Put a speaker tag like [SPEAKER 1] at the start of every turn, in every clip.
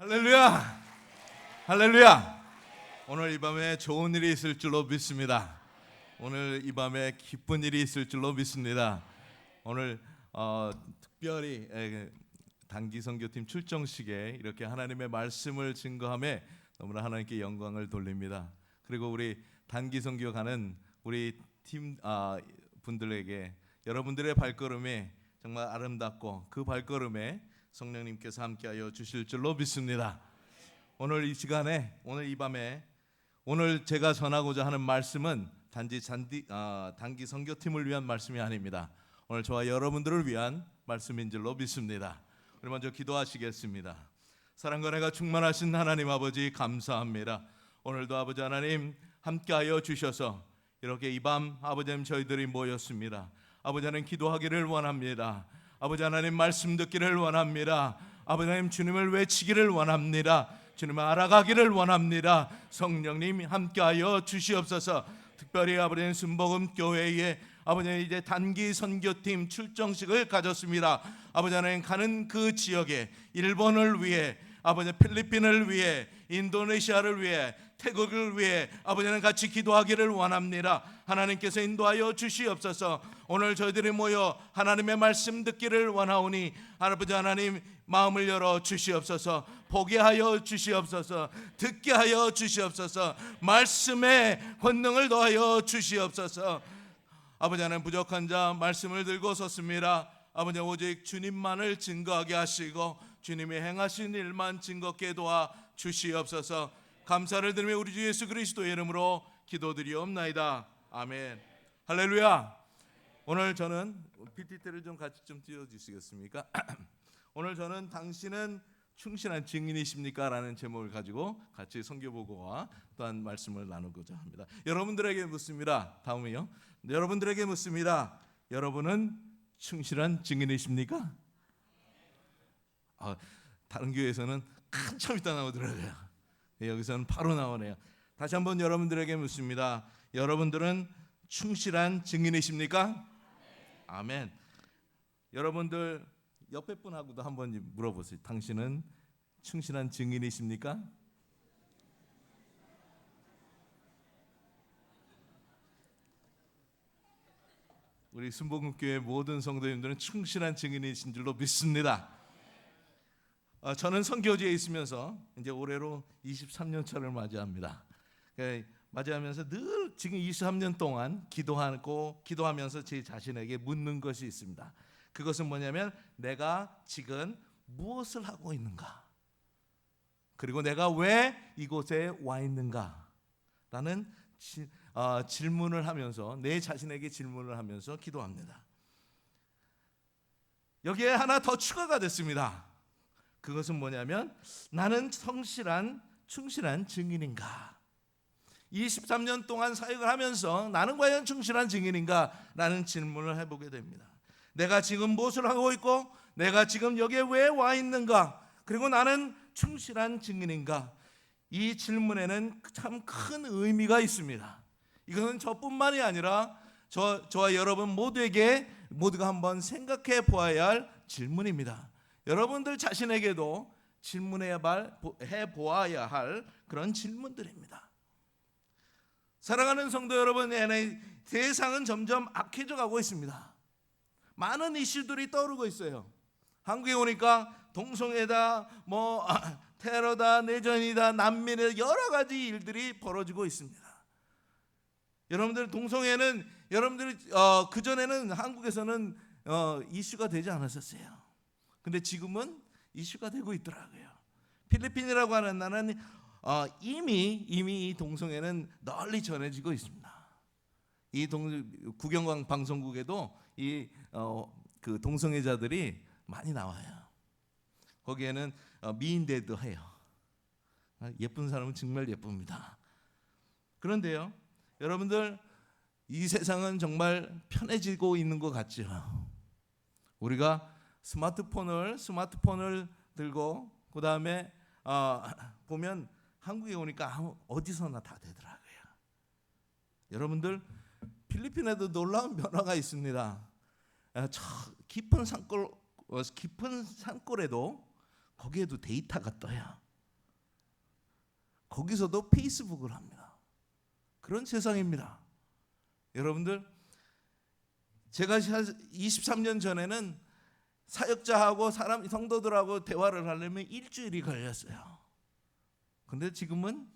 [SPEAKER 1] 할렐루야! 할렐루야! 오늘 이 밤에 좋은 일이 있을 줄로 믿습니다. 오늘 이 밤에 기쁜 일이 있을 줄로 믿습니다. 오늘 특별히 단기 선교팀 출정식에 이렇게 하나님의 말씀을 증거함에 너무나 하나님께 영광을 돌립니다. 그리고 우리 단기 선교 가는 우리 팀 분들에게 여러분들의 발걸음이 정말 아름답고 그 발걸음에 성령님께서 함께하여 주실 줄로 믿습니다. 오늘 이 시간에, 오늘 이 밤에, 오늘 제가 전하고자 하는 말씀은 단기 선교팀을 위한 말씀이 아닙니다. 오늘 저와 여러분들을 위한 말씀인 줄로 믿습니다. 우리 먼저 기도하시겠습니다. 사랑과 은혜가 충만하신 하나님 아버지 감사합니다. 오늘도 아버지 하나님 함께하여 주셔서 이렇게 이 밤 아버지 하나님 저희들이 모였습니다. 아버지 하나님 기도하기를 원합니다. 아버지 하나님 말씀 듣기를 원합니다. 아버지 하나님 주님을 외치기를 원합니다. 주님을 알아가기를 원합니다. 성령님 함께하여 주시옵소서. 특별히 아버지 하나님 순복음 교회에 아버지 하나님 이제 단기 선교팀 출정식을 가졌습니다. 아버지 하나님 가는 그 지역에 일본을 위해, 아버지 필리핀을 위해, 인도네시아를 위해, 태국을 위해 아버지 하나님 같이 기도하기를 원합니다. 하나님께서 인도하여 주시옵소서. 오늘 저희들이 모여 하나님의 말씀 듣기를 원하오니 아버지 하나님 마음을 열어 주시옵소서. 보게 하여 주시옵소서. 듣게 하여 주시옵소서. 말씀에 권능을 더하여 주시옵소서. 아버지 하나님 부족한 자 말씀을 들고 섰습니다. 아버지 오직 주님만을 증거하게 하시고 주님이 행하신 일만 증거케 도와 주시옵소서. 감사를 드리며 우리 주 예수 그리스도의 이름으로 기도드리옵나이다. 아멘. 할렐루야. 오늘 저는 PPT를 좀 같이 좀 띄워주시겠습니까? 오늘 저는 당신은 충실한 증인이십니까? 라는 제목을 가지고 같이 선교보고와 또한 말씀을 나누고자 합니다. 여러분들에게 묻습니다. 다음이요. 여러분들에게 묻습니다. 여러분은 충실한 증인이십니까? 다른 교회에서는 한참 있다 나오더라고요. 여기서는 바로 나오네요. 다시 한번 여러분들에게 묻습니다. 여러분들은 충실한 증인이십니까? 아멘. 여러분들 옆에 분하고도 한번 물어보세요. 당신은 충실한 증인이십니까? 우리 순복음교회 모든 성도님들은 충실한 증인이신 줄로 믿습니다. 저는 선교지에 있으면서 이제 올해로 23년 차를 맞이합니다. 맞이하면서 늘 지금 23년 동안 기도하면서 제 자신에게 묻는 것이 있습니다. 그것은 뭐냐면 내가 지금 무엇을 하고 있는가? 그리고 내가 왜 이곳에 와 있는가? 라는 질문을 하면서 내 자신에게 질문을 하면서 기도합니다. 여기에 하나 더 추가가 됐습니다. 그것은 뭐냐면 나는 충실한 증인인가? 23년 동안 사역을 하면서 나는 과연 충실한 증인인가? 라는 질문을 해보게 됩니다. 내가 지금 무엇을 하고 있고 내가 지금 여기에 왜 와 있는가? 그리고 나는 충실한 증인인가? 이 질문에는 참 큰 의미가 있습니다. 이것은 저뿐만이 아니라 저와 여러분 모두가 한번 생각해 보아야 할 질문입니다. 여러분들 자신에게도 질문해 보아야 할 그런 질문들입니다. 사랑하는 성도 여러분, 세상은 점점 악해져 가고 있습니다. 많은 이슈들이 떠오르고 있어요. 한국에 오니까 동성애다, 테러다, 내전이다, 난민이다, 여러 가지 일들이 벌어지고 있습니다. 여러분들 동성애는 여러분들이 그전에는 한국에서는 이슈가 되지 않았었어요. 근데 지금은 이슈가 되고 있더라고요. 필리핀이라고 하는 나라는 이미 이 동성애는 널리 전해지고 있습니다. 이 국영광 방송국에도 그 동성애자들이 많이 나와요. 거기에는 미인대도 해요. 예쁜 사람은 정말 예쁩니다. 그런데요, 여러분들 이 세상은 정말 편해지고 있는 것 같죠. 우리가 스마트폰을 들고 그 다음에 보면 한국에 오니까 어디서나 다 되더라고요. 여러분들 필리핀에도 놀라운 변화가 있습니다. 저 깊은 산골에도 거기에도 데이터가 떠요. 거기서도 페이스북을 합니다. 그런 세상입니다. 여러분들, 제가 23년 전에는 사역자하고 성도들하고 대화를 하려면 일주일이 걸렸어요. 근데 지금은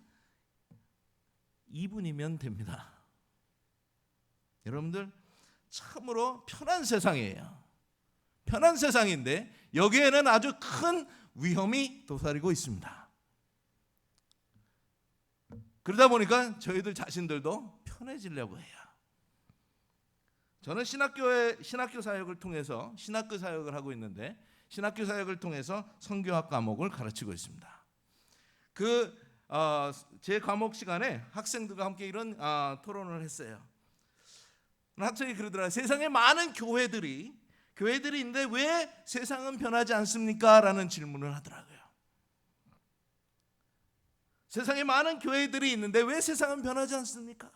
[SPEAKER 1] 2분이면 됩니다. 여러분들, 참으로 편한 세상이에요. 편한 세상인데 여기에는 아주 큰 위험이 도사리고 있습니다. 그러다 보니까 저희들 자신들도 편해지려고 해요. 저는 신학교 사역을 통해서 신학교 사역을 하고 있는데, 신학교 사역을 통해서 선교학 과목을 가르치고 있습니다. 제 과목 시간에 학생들과 함께 이런 토론을 했어요. 학생이 그러더라고요. 세상에 많은 교회들이 있는데 왜 세상은 변하지 않습니까? 라는 질문을 하더라고요. 세상에 많은 교회들이 있는데 왜 세상은 변하지 않습니까?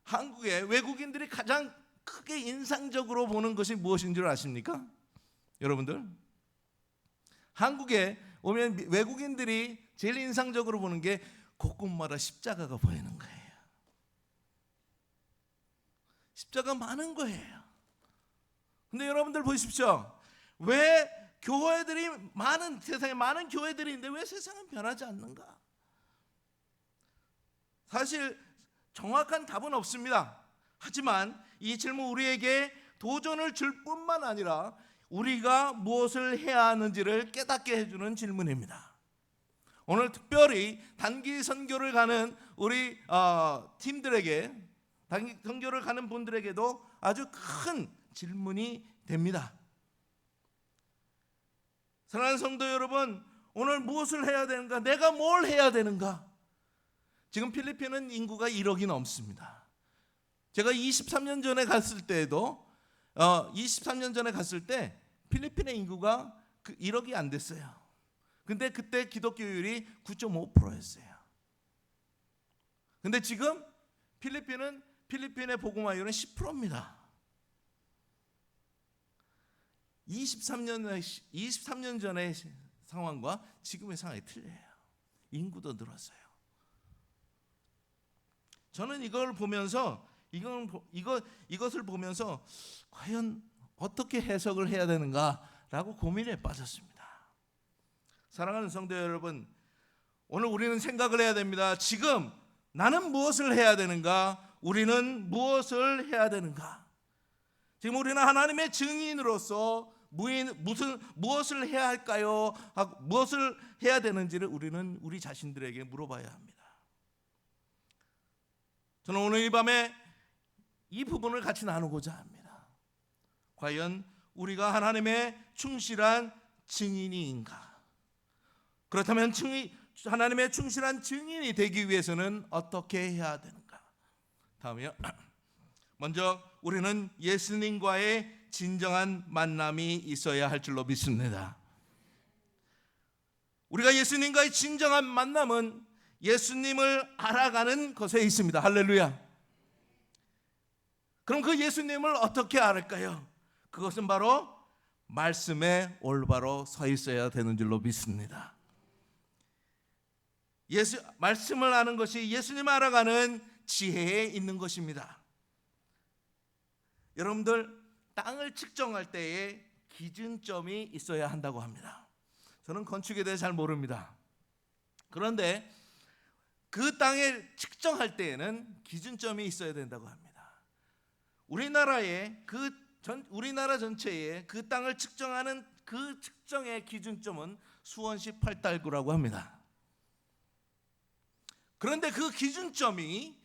[SPEAKER 1] 한국의 외국인들이 가장 크게 인상적으로 보는 것이 무엇인 줄 아십니까? 여러분들, 한국에 오면 외국인들이 제일 인상적으로 보는 게 곳곳마다 십자가가 보이는 거예요. 십자가 많은 거예요. 근데 여러분들 보십시오. 왜 세상에 많은 교회들이 있는데 왜 세상은 변하지 않는가? 사실 정확한 답은 없습니다. 하지만 이 질문 우리에게 도전을 줄 뿐만 아니라 우리가 무엇을 해야 하는지를 깨닫게 해주는 질문입니다. 오늘 특별히 단기 선교를 가는 우리 팀들에게, 단기 선교를 가는 분들에게도 아주 큰 질문이 됩니다. 사랑하는 성도 여러분, 오늘 무엇을 해야 되는가? 내가 뭘 해야 되는가? 지금 필리핀은 인구가 1억이 넘습니다. 제가 23년 전에 갔을 때에도 23년 전에 갔을 때 필리핀의 인구가 1억이 안 됐어요. 근데 그때 기독교율이 9.5%였어요. 근데 지금 필리핀의 복음화율은 10%입니다. 23년 전의 상황과 지금의 상황이 틀려요. 인구도 늘었어요. 저는 이것을 보면서 과연 어떻게 해석을 해야 되는가라고 고민에 빠졌습니다. 사랑하는 성도 여러분, 오늘 우리는 생각을 해야 됩니다. 지금 나는 무엇을 해야 되는가? 우리는 무엇을 해야 되는가? 지금 우리는 하나님의 증인으로서 무엇을 해야 할까요? 무엇을 해야 되는지를 우리는 우리 자신들에게 물어봐야 합니다. 저는 오늘 이 밤에 이 부분을 같이 나누고자 합니다. 과연 우리가 하나님의 충실한 증인인가? 그렇다면 하나님의 충실한 증인이 되기 위해서는 어떻게 해야 되는가? 다음이요. 먼저 우리는 예수님과의 진정한 만남이 있어야 할 줄로 믿습니다. 우리가 예수님과의 진정한 만남은 예수님을 알아가는 것에 있습니다. 할렐루야. 그럼 그 예수님을 어떻게 알을까요? 그것은 바로 말씀에 올바로 서 있어야 되는 줄로 믿습니다. 말씀을 아는 것이 예수님을 알아가는 지혜에 있는 것입니다. 여러분들, 땅을 측정할 때에 기준점이 있어야 한다고 합니다. 저는 건축에 대해 잘 모릅니다. 그런데 그 땅을 측정할 때에는 기준점이 있어야 된다고 합니다. 우리나라 전체에 그 땅을 측정하는 그 측정의 기준점은 수원시 8달구라고 합니다. 그런데 그 기준점이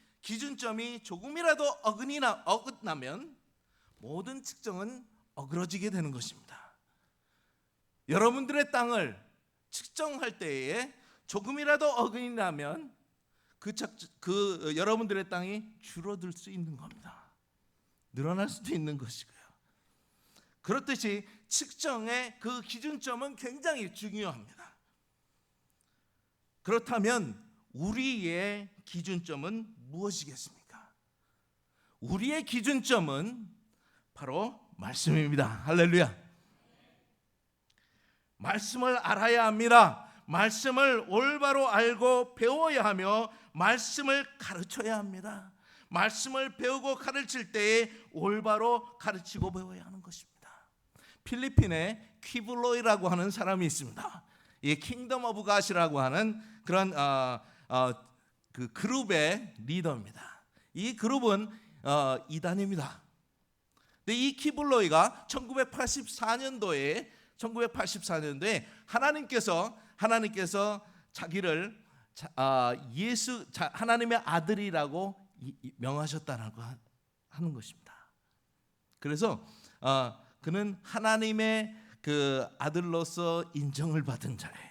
[SPEAKER 1] 조금이라도 어긋나면 모든 측정은 어그러지게 되는 것입니다. 여러분들의 땅을 측정할 때에 조금이라도 어긋이 나면 여러분들의 땅이 줄어들 수 있는 겁니다. 늘어날 수도 있는 것이고요. 그렇듯이 측정의 그 기준점은 굉장히 중요합니다. 그렇다면 우리의 기준점은 무엇이겠습니까? 우리의 기준점은 바로 말씀입니다. 할렐루야. 말씀을 알아야 합니다. 말씀을 올바로 알고 배워야 하며 말씀을 가르쳐야 합니다. 말씀을 배우고 가르칠 때에 올바로 가르치고 배워야 하는 것입니다. 필리핀에 퀴블로이라고 하는 사람이 있습니다. 이 킹덤 오브 갓이라고 하는 그런 그 그룹의 리더입니다. 이 그룹은 이단입니다. 근데 이 퀴블로이가 1984년도에 하나님께서 자기를 하나님의 아들이라고 명하셨다라고 하는 것입니다. 그래서 그는 하나님의 그 아들로서 인정을 받은 자예요.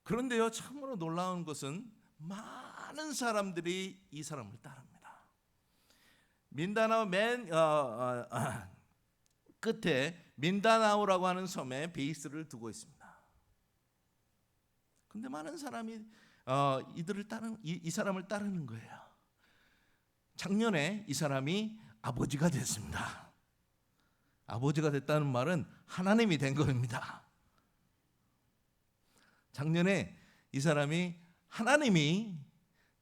[SPEAKER 1] 그런데요, 참으로 놀라운 것은 많은 사람들이 이 사람을 따릅니다. 민다나오 맨 끝에 민다나오라고 하는 섬에 베이스를 두고 있습니다. 근데 많은 사람이 이 사람을 따르는 거예요. 작년에 이 사람이 아버지가 됐습니다. 아버지가 됐다는 말은 하나님이 된 겁니다. 작년에 이 사람이 하나님이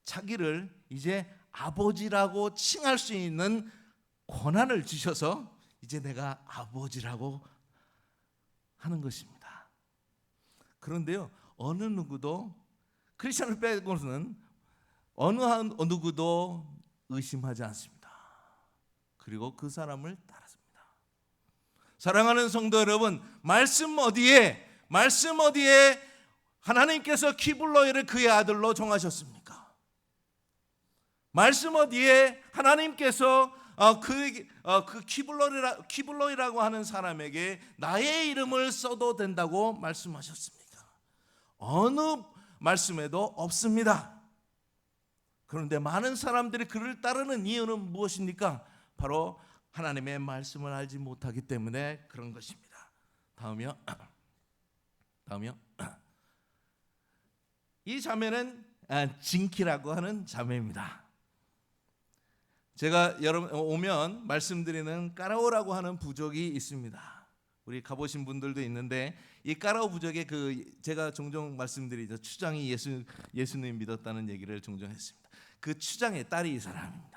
[SPEAKER 1] 자기를 이제 아버지라고 칭할 수 있는 권한을 주셔서 이제 내가 아버지라고 하는 것입니다. 그런데요, 어느 누구도 크리스천을 빼고는 어느 누구도 의심하지 않습니다. 그리고 그 사람을 따랐습니다. 사랑하는 성도 여러분, 말씀 어디에 하나님께서 퀴블로이를 그의 아들로 정하셨습니까? 말씀 어디에 하나님께서 그 퀴블로이라고 하는 사람에게 나의 이름을 써도 된다고 말씀하셨습니까? 어느 말씀에도 없습니다. 그런데 많은 사람들이 그를 따르는 이유는 무엇입니까? 바로 하나님의 말씀을 알지 못하기 때문에 그런 것입니다. 다음이요. 이 자매는 진키라고 하는 자매입니다. 제가 여러분 오면 말씀드리는 까라오라고 하는 부족이 있습니다. 우리 가보신 분들도 있는데 이 까라오 부족의 제가 종종 말씀드리죠. 추장이 예수님 믿었다는 얘기를 종종 했습니다. 그 추장의 딸이 이 사람입니다.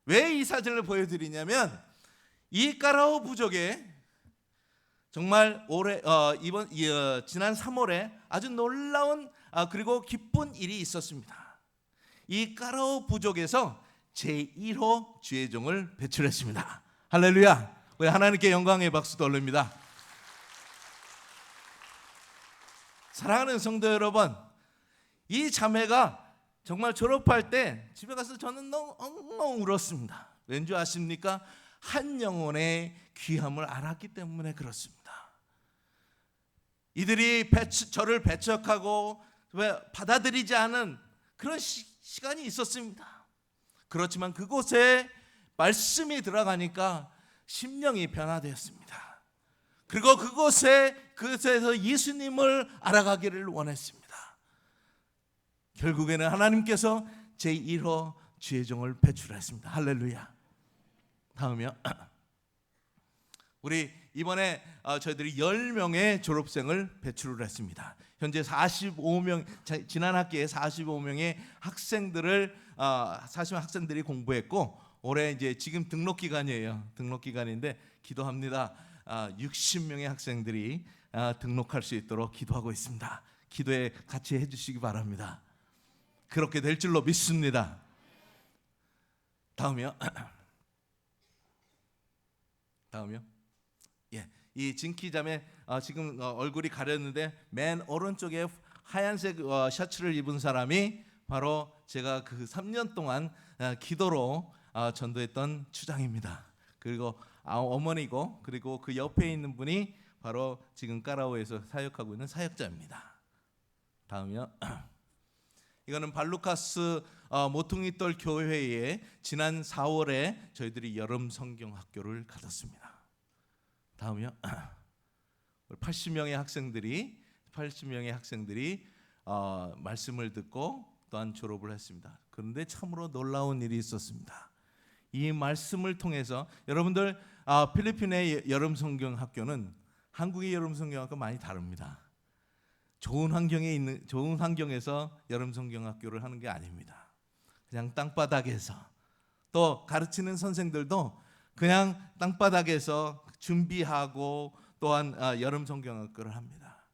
[SPEAKER 1] 왜 이 사진을 보여드리냐면 이 까라오 부족에 정말 지난 3월에 아주 놀라운 그리고 기쁜 일이 있었습니다. 이 까라오 부족에서 제1호 주의종을 배출했습니다. 할렐루야! 우리 하나님께 영광의 박수 돌립니다. 사랑하는 성도 여러분, 이 자매가 정말 졸업할 때 집에 가서 저는 너무 엉엉 울었습니다. 왠지 아십니까? 한 영혼의 귀함을 알았기 때문에 그렇습니다. 이들이 저를 배척하고 받아들이지 않은 그런 시간이 있었습니다. 그렇지만 그곳에 말씀이 들어가니까 심령이 변화되었습니다. 그리고 그곳에서 예수님을 알아가기를 원했습니다. 결국에는 하나님께서 제1호 주의종을 배출했습니다. 할렐루야. 다음이요. 우리 이번에 저희들이 10명의 졸업생을 배출을 했습니다. 현재 45명, 지난 학기에 45명의 학생들이 공부했고, 올해 이제 지금 등록 기간이에요. 등록 기간인데 기도합니다. 60명의 학생들이 등록할 수 있도록 기도하고 있습니다. 기도에 같이 해주시기 바랍니다. 그렇게 될 줄로 믿습니다. 다음이요. 이 진키 자매 지금 얼굴이 가렸는데 맨 오른쪽에 하얀색 셔츠를 입은 사람이 바로 제가 그 3년 동안 기도로 전도했던 추장입니다. 그리고 어머니고, 그리고 그 옆에 있는 분이 바로 지금 까라오에서 사역하고 있는 사역자입니다. 다음이요. 이거는 발루카스 모퉁이돌 교회에 지난 4월에 저희들이 여름 성경 학교를 가졌습니다. 다음이요. 80명의 학생들이 말씀을 듣고 또한 졸업을 했습니다. 그런데 참으로 놀라운 일이 있었습니다. 이 말씀을 통해서 여러분들 필리핀의 여름 성경 학교는 한국의 여름 성경학과 많이 다릅니다. 좋은 환경에서 여름 성경학교를 하는 게 아닙니다. 그냥 땅바닥에서, 또 가르치는 선생들도 그냥 땅바닥에서 준비하고 또한 여름 성경학교를 합니다.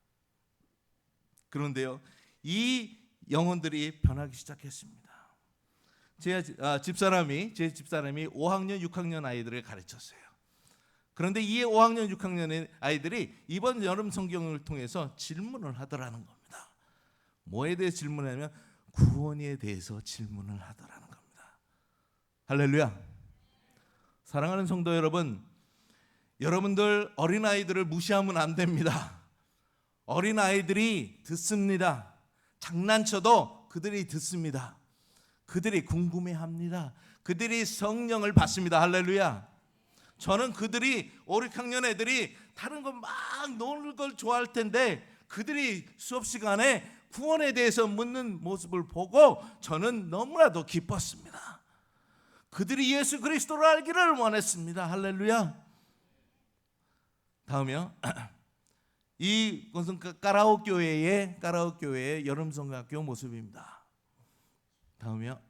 [SPEAKER 1] 그런데요, 이 영혼들이 변하기 시작했습니다. 제 집사람이 5학년, 6학년 아이들을 가르쳤어요. 그런데 이 5학년, 6학년의 아이들이 이번 여름 성경을 통해서 질문을 하더라는 겁니다. 뭐에 대해 질문하냐면 구원에 대해서 질문을 하더라는 겁니다. 할렐루야. 사랑하는 성도 여러분, 여러분들 어린아이들을 무시하면 안 됩니다. 어린아이들이 듣습니다. 장난쳐도 그들이 듣습니다. 그들이 궁금해합니다. 그들이 성령을 받습니다. 할렐루야. 저는 그들이 5, 6학년 애들이 다른 거 막 노는 걸 좋아할 텐데 그들이 수업 시간에 구원에 대해서 묻는 모습을 보고 저는 너무나도 기뻤습니다. 그들이 예수 그리스도를 알기를 원했습니다. 할렐루야. 다음이요. 이것은 까라오 교회의 여름 성경학교 모습입니다. 다음이요.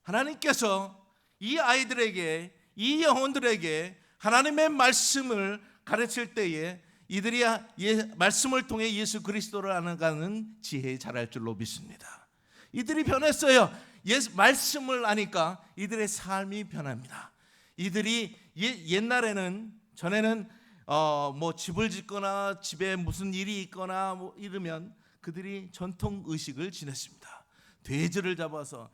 [SPEAKER 1] 하나님께서 이 아이들에게, 이 영혼들에게 하나님의 말씀을 가르칠 때에 이들이 말씀을 통해 예수 그리스도를 알아가는 지혜에 자랄 줄로 믿습니다. 이들이 변했어요. 말씀을 아니까 이들의 삶이 변합니다. 이들이 전에는 뭐 집을 짓거나 집에 무슨 일이 있거나 뭐 이러면 그들이 전통 의식을 지냈습니다. 돼지를 잡아서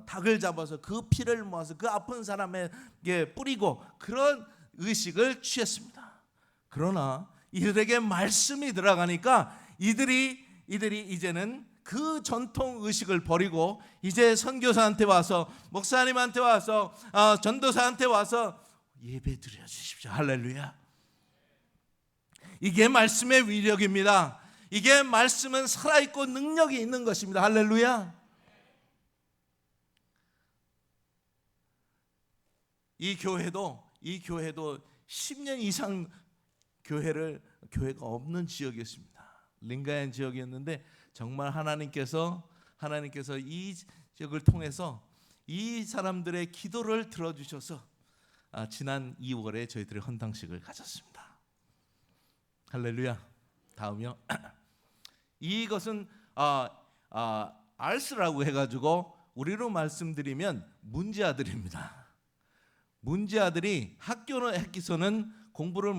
[SPEAKER 1] 닭을 잡아서 그 피를 모아서 그 아픈 사람에게 뿌리고 그런 의식을 취했습니다. 그러나 이들에게 말씀이 들어가니까 이들이 이제는 그 전통 의식을 버리고 이제 선교사한테 와서, 목사님한테 와서, 전도사한테 와서 예배 드려 주십시오. 할렐루야. 이게 말씀의 위력입니다. 이게 말씀은 살아있고 능력이 있는 것입니다. 할렐루야. 이 교회도 10년 이상 교회가 없는 지역이었습니다. 링가얀 지역이었는데 정말 하나님께서 이 지역을 통해서 이 사람들의 기도를 들어주셔서 지난 2월에 저희들이 헌당식을 가졌습니다. 할렐루야. 다음이요. 이것은 알스라고 해가지고 우리로 말씀드리면 문제아들입니다. 문제아들이 학교를 했기서는 공부를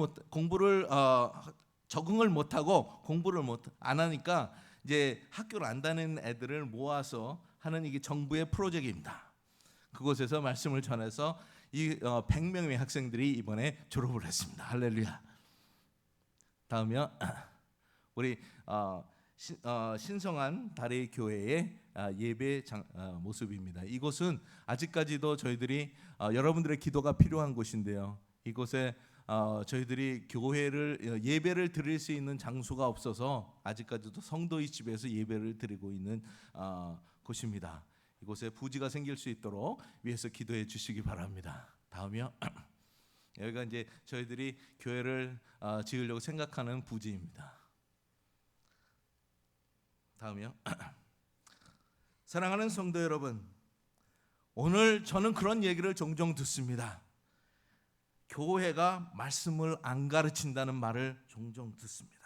[SPEAKER 1] 적응을 못하고 공부를 안 하니까 이제 학교를 안 다니는 애들을 모아서 하는 이게 정부의 프로젝트입니다. 그곳에서 말씀을 전해서 이 100명의 학생들이 이번에 졸업을 했습니다. 할렐루야. 다음이요. 우리 신성한 다리 교회의 예배 모습입니다. 이곳은 아직까지도 저희들이 여러분들의 기도가 필요한 곳인데요. 이곳에 저희들이 예배를 드릴 수 있는 장소가 없어서 아직까지도 성도의 집에서 예배를 드리고 있는 곳입니다. 이곳에 부지가 생길 수 있도록 위해서 기도해 주시기 바랍니다. 다음이요. 여기가 이제 저희들이 교회를 지으려고 생각하는 부지입니다. 다음이요. 사랑하는 성도 여러분, 오늘 저는 그런 얘기를 종종 듣습니다. 교회가 말씀을 안 가르친다는 말을 종종 듣습니다.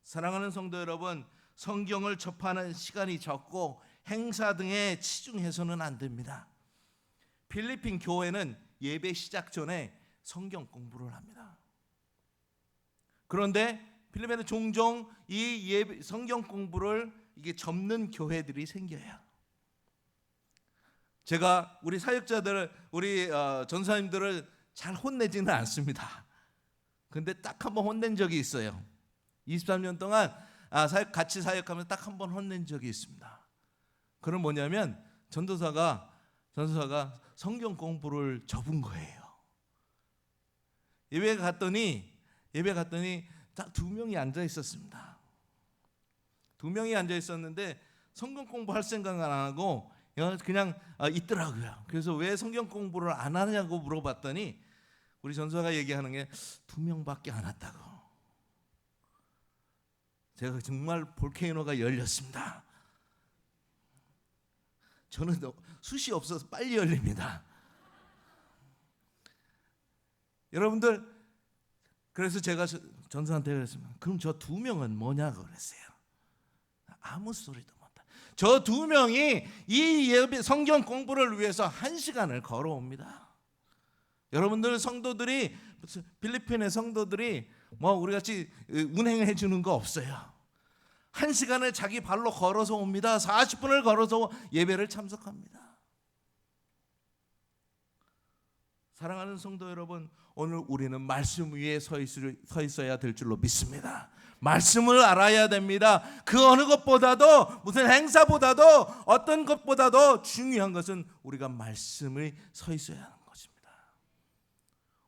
[SPEAKER 1] 사랑하는 성도 여러분, 성경을 접하는 시간이 적고 행사 등에 치중해서는 안 됩니다. 필리핀 교회는 예배 시작 전에 성경 공부를 합니다. 그런데 필리핀에 종종 이 성경 공부를 이게 접는 교회들이 생겨요. 제가 우리 사역자들, 우리 전사님들을 잘 혼내지는 않습니다. 근데 딱 한 번 혼낸 적이 있어요. 23년 동안 같이 사역하면서 딱 한 번 혼낸 적이 있습니다. 그건 뭐냐면 전도사가 성경 공부를 접은 거예요. 예배 갔더니 딱 2명이 앉아 있었습니다. 2명이 앉아 있었는데 성경 공부할 생각은 안 하고 그냥 있더라고요. 그래서 왜 성경 공부를 안 하냐고 물어봤더니 우리 전사가 얘기하는 게 2명밖에 안 왔다고. 제가 정말 볼케이노가 열렸습니다. 저는 숱이 없어서 빨리 열립니다. 여러분들, 그래서 제가 전사한테 그랬습니다. 그럼 저 2명은 뭐냐고 그랬어요. 아무 소리도 못한다. 저 2명이 이 예배 성경 공부를 위해서 1시간을 걸어옵니다. 여러분들 성도들이, 필리핀의 성도들이 뭐 우리 같이 운행해 주는 거 없어요. 1시간을 자기 발로 걸어서 옵니다. 40분을 걸어서 예배를 참석합니다. 사랑하는 성도 여러분, 오늘 우리는 말씀 위에 서 있어야 될 줄로 믿습니다. 말씀을 알아야 됩니다. 그 어느 것보다도, 무슨 행사보다도, 어떤 것보다도 중요한 것은 우리가 말씀에 서 있어야 하는 것입니다.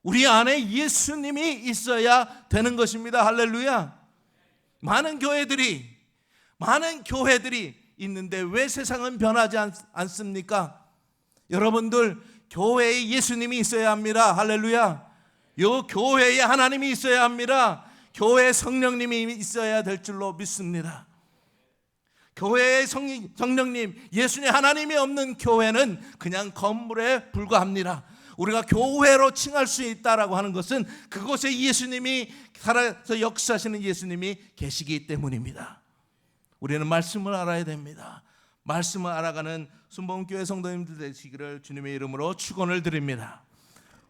[SPEAKER 1] 우리 안에 예수님이 있어야 되는 것입니다. 할렐루야. 많은 교회들이 있는데 왜 세상은 변하지 않습니까? 여러분들, 교회에 예수님이 있어야 합니다. 할렐루야. 요 교회에 하나님이 있어야 합니다. 교회에 성령님이 있어야 될 줄로 믿습니다. 교회에 성령님, 예수님 하나님이 없는 교회는 그냥 건물에 불과합니다. 우리가 교회로 칭할 수 있다라고 하는 것은 그곳에 예수님이 살아서 역사하시는 예수님이 계시기 때문입니다. 우리는 말씀을 알아야 됩니다. 말씀을 알아가는 순복음교회 성도님들 되시기를 주님의 이름으로 축원을 드립니다.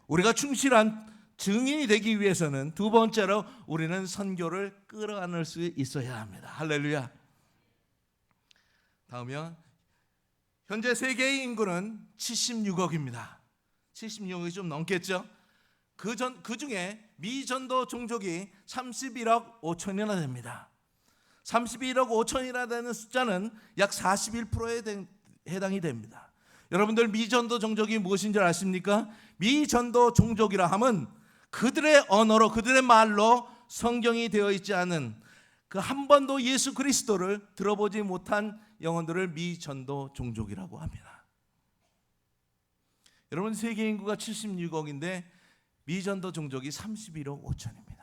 [SPEAKER 1] 우리가 충실한 증인이 되기 위해서는 두 번째로 우리는 선교를 끌어안을 수 있어야 합니다. 할렐루야. 다음은 현재 세계의 인구는 76억입니다. 76억이 좀 넘겠죠. 그 중에 미전도 종족이 31억 5천이나 됩니다. 31억 5천이나 되는 숫자는 약 41%에 해당이 됩니다. 여러분들, 미전도 종족이 무엇인 줄 아십니까? 미전도 종족이라 함은 그들의 언어로, 그들의 말로 성경이 되어 있지 않은, 그 한 번도 예수 그리스도를 들어보지 못한 영혼들을 미전도 종족이라고 합니다. 여러분, 세계 인구가 76억인데 미전도 종족이 31억 5천입니다.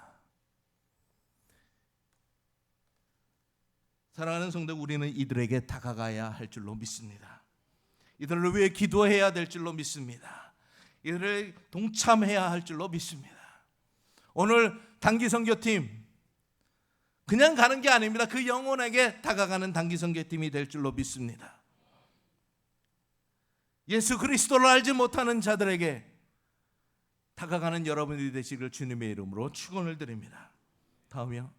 [SPEAKER 1] 사랑하는 성도, 우리는 이들에게 다가가야 할 줄로 믿습니다. 이들을 위해 기도해야 될 줄로 믿습니다. 이들을 동참해야 할 줄로 믿습니다. 오늘 단기 선교팀 그냥 가는 게 아닙니다. 그 영혼에게 다가가는 단기 선교팀이 될 줄로 믿습니다. 예수 그리스도를 알지 못하는 자들에게 다가가는 여러분들이 되시길 주님의 이름으로 축원을 드립니다. 다음이요.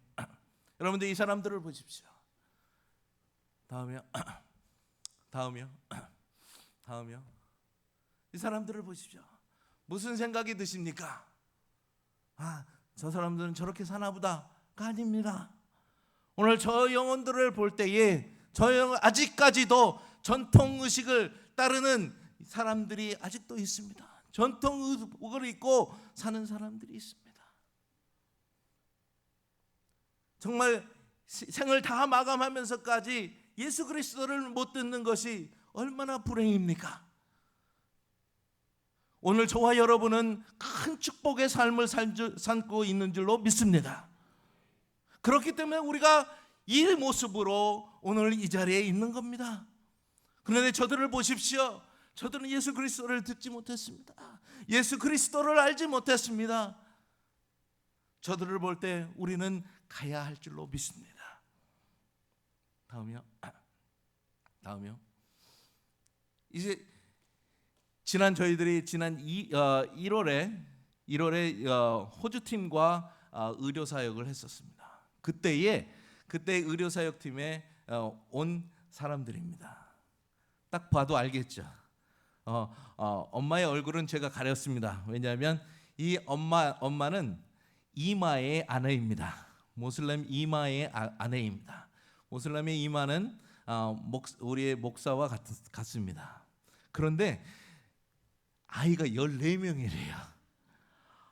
[SPEAKER 1] 여러분들, 이 사람들을 보십시오. 다음이요. 이 사람들을 보십시오. 무슨 생각이 드십니까? 저 사람들은 저렇게 사나보다가 아닙니다. 오늘 저 영혼들을 볼 때에 아직까지도 전통 의식을 따르는 사람들이 아직도 있습니다. 전통 의식을 입고 사는 사람들이 있습니다. 정말 생을 다 마감하면서까지 예수 그리스도를 못 듣는 것이 얼마나 불행입니까? 오늘 저와 여러분은 큰 축복의 삶을 살고 있는 줄로 믿습니다. 그렇기 때문에 우리가 이 모습으로 오늘 이 자리에 있는 겁니다. 그런데 저들을 보십시오. 저들은 예수 그리스도를 듣지 못했습니다. 예수 그리스도를 알지 못했습니다. 저들을 볼 때 우리는 가야 할 줄로 믿습니다. 다음이요. 이제 저희들이 지난 1월에 호주 팀과 의료 사역을 했었습니다. 그때 의료 사역 팀에 온 사람들입니다. 딱 봐도 알겠죠. 엄마의 얼굴은 제가 가렸습니다. 왜냐하면 이 엄마는 이마의 아내입니다. 모슬렘 이마의 아내입니다. 모슬렘의 이마는 우리의 목사와 같습니다. 그런데 아이가 14명이래요.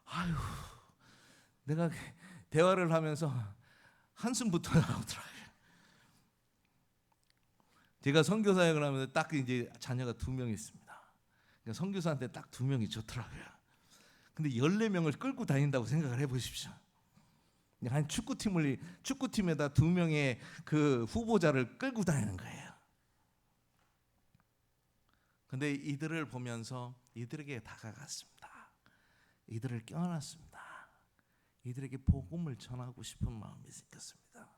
[SPEAKER 1] 아유, 내가 대화를 하면서 한숨부터 나오더라고요. 제가 선교사역을 하면서 딱 이제 자녀가 2명 있습니다. 그러니까 선교사한테 딱 2명이 좋더라고요. 근데 14명을 끌고 다닌다고 생각을 해보십시오. 한 축구팀에다 2명의 그 후보자를 끌고 다니는 거예요. 근데 이들을 보면서 이들에게 다가갔습니다. 이들을 껴안았습니다. 이들에게 복음을 전하고 싶은 마음이 생겼습니다.